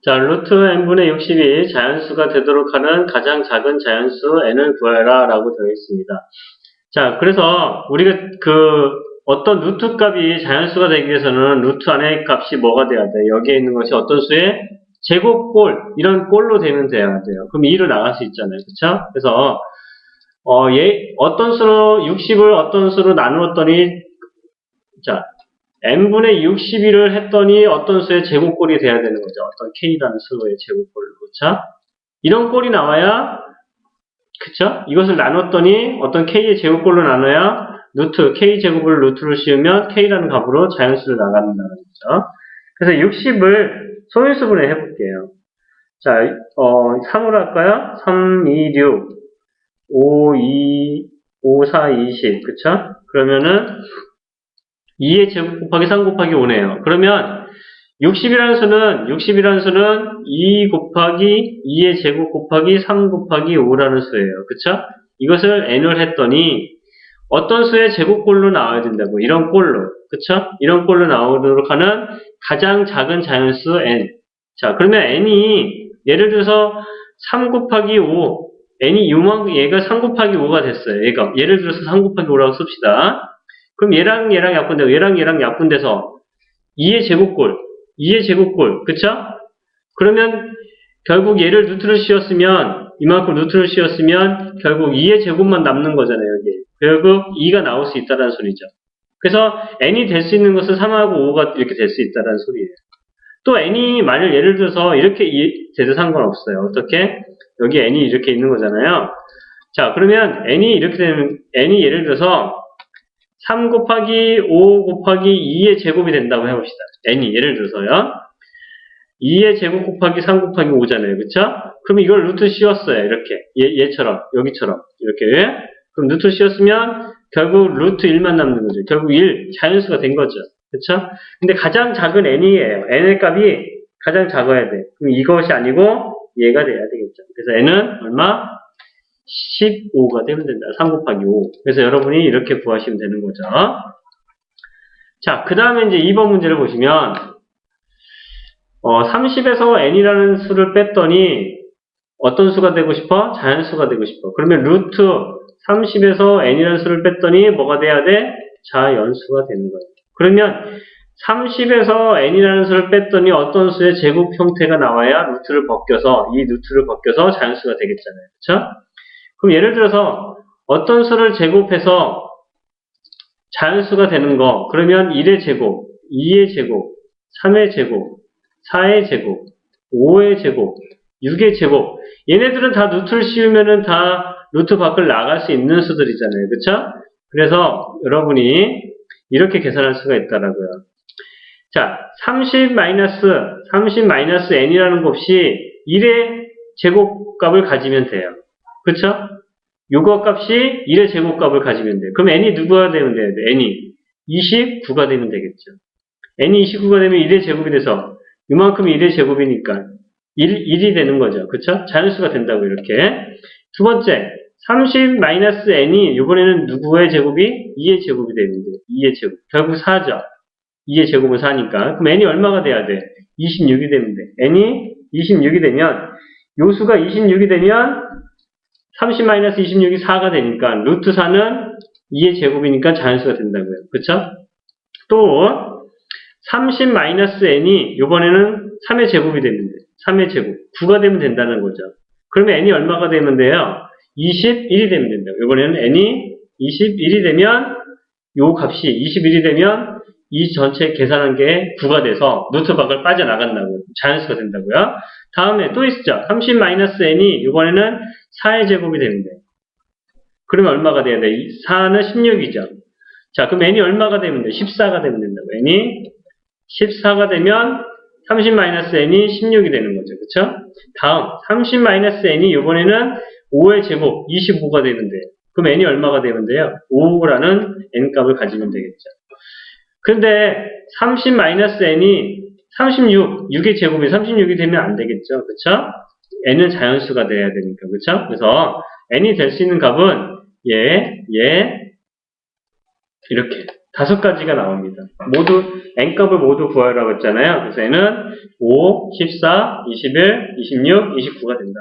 자, 루트 n분의 60이 자연수가 되도록 하는 가장 작은 자연수 n을 구하라 라고 되어 있습니다. 자, 그래서 우리가 어떤 루트 값이 자연수가 되기 위해서는 루트 안에 값이 뭐가 돼야 돼? 여기에 있는 것이 어떤 수의 제곱꼴, 이런 꼴로 되면 돼야 돼요. 그럼 2로 나갈 수 있잖아요. 그쵸? 그래서, 어떤 수로, 60을 어떤 수로 나누었더니, 자, n분의 62를 했더니 어떤 수의 제곱꼴이 돼야 되는 거죠. 어떤 k라는 수의 제곱꼴로. 그쵸? 이런 꼴이 나와야, 그쵸? 이것을 나눴더니 어떤 k의 제곱꼴로 나눠야 루트, k제곱을 루트로 씌우면 k라는 값으로 자연수를 나간다는 거죠. 그래서 60을 소인수분해 해볼게요. 자, 3으로 할까요? 3, 2, 6, 5, 2, 5, 4, 20. 그쵸? 그러면은 2의 제곱 곱하기 3 곱하기 5네요. 그러면 60이라는 수는 2 곱하기 2의 제곱 곱하기 3 곱하기 5라는 수예요. 그쵸? 이것을 n을 했더니 어떤 수의 제곱꼴로 나와야 된다고. 이런 꼴로. 그쵸? 이런 꼴로 나오도록 하는 가장 작은 자연수 n. 자, 그러면 n이 예를 들어서 3 곱하기 5. n이 얘가 3 곱하기 5가 됐어요. 얘가 예를 들어서 3 곱하기 5라고 씁시다. 그럼 얘랑 약분되고 얘랑 약분돼서 2의 제곱꼴. 그쵸? 그러면 결국 얘를 루트를 씌웠으면 이만큼 루트를 씌웠으면 결국 2의 제곱만 남는 거잖아요. 여기. 결국 2가 나올 수 있다는 소리죠. 그래서 n이 될 수 있는 것은 3하고 5가 이렇게 될 수 있다는 소리예요. 또 n이 만약 예를 들어서 이렇게 돼도 상관없어요. 어떻게? 여기 n이 이렇게 있는 거잖아요. 자, 그러면 n이 이렇게 되면 n이 예를 들어서 3 곱하기 5 곱하기 2의 제곱이 된다고 해봅시다. n이 예를 들어서요. 2의 제곱 곱하기 3 곱하기 5잖아요. 그쵸? 그럼 이걸 루트 씌웠어요. 이렇게. 얘처럼. 여기처럼. 이렇게. 그럼 루트 씌웠으면 결국 루트 1만 남는 거죠. 결국 1. 자연수가 된 거죠. 그쵸? 근데 가장 작은 n이에요. n의 값이 가장 작아야 돼. 그럼 이것이 아니고 얘가 돼야 되겠죠. 그래서 n은 얼마? 15가 되면 된다. 3 곱하기 5. 그래서 여러분이 이렇게 구하시면 되는 거죠. 자, 그 다음에 이제 2번 문제를 보시면 30에서 n이라는 수를 뺐더니 어떤 수가 되고 싶어? 자연수가 되고 싶어. 그러면 루트 30에서 n이라는 수를 뺐더니 뭐가 돼야 돼? 자연수가 되는 거예요. 그러면 30에서 n이라는 수를 뺐더니 어떤 수의 제곱 형태가 나와야 루트를 벗겨서 자연수가 되겠잖아요. 그쵸? 그럼 예를 들어서 어떤 수를 제곱해서 자연수가 되는 거, 그러면 1의 제곱, 2의 제곱, 3의 제곱, 4의 제곱, 5의 제곱, 6의 제곱. 얘네들은 다 루트를 씌우면은 다 루트 밖을 나갈 수 있는 수들이잖아요. 그쵸? 그래서 여러분이 이렇게 계산할 수가 있다라고요. 자, 30-n이라는 값이 1의 제곱값을 가지면 돼요. 그쵸? 요거 값이 1의 제곱값을 가지면 돼요. 그럼 n이 누구가 되면 돼요? n이 29가 되면 되겠죠. n이 29가 되면 1의 제곱이 돼서 이만큼이 1의 제곱이니까 1이 되는 거죠. 그쵸? 자연수가 된다고 이렇게. 두 번째, 30-n이 이번에는 누구의 제곱이? 2의 제곱이 되는데 2의 제곱. 결국 4죠. 2의 제곱은 4니까. 그럼 n이 얼마가 돼야 돼? 26이 되면 돼. n이 26이 되면 요 수가 26이 되면 30-26이 4가 되니까 루트 4는 2의 제곱이니까 자연수가 된다고요. 그쵸? 또 30-n이 이번에는 3의 제곱이 되면 돼. 3의 제곱. 9가 되면 된다는 거죠. 그러면 n이 얼마가 되면 돼요? 21이 되면 된다고. 이번에는 n이 21이 되면 요 값이 21이 되면 이 전체 계산한 게 9가 돼서 루트 밖을 빠져나간다고. 자연수가 된다고요. 다음에 또 있죠. 30-n이 이번에는 4의 제곱이 되면 돼요. 그러면 얼마가 돼야 돼? 4는 16이죠. 자, 그럼 n이 얼마가 되면 돼? 14가 되면 된다고. n이 14가 되면 30-n이 16이 되는 거죠. 그쵸? 다음, 30-n이 이번에는 5의 제곱, 25가 되면 돼요. 그럼 n이 얼마가 되면 돼요? 5라는 n값을 가지면 되겠죠. 근데 30-n이 6의 제곱이 36이 되면 안 되겠죠. 그쵸? n은 자연수가 돼야 되니까. 그쵸? 그래서 n이 될 수 있는 값은 이렇게 5가지가 나옵니다. 모두 n값을 모두 구하라고 했잖아요. 그래서 n은 5, 14, 21, 26, 29가 된다.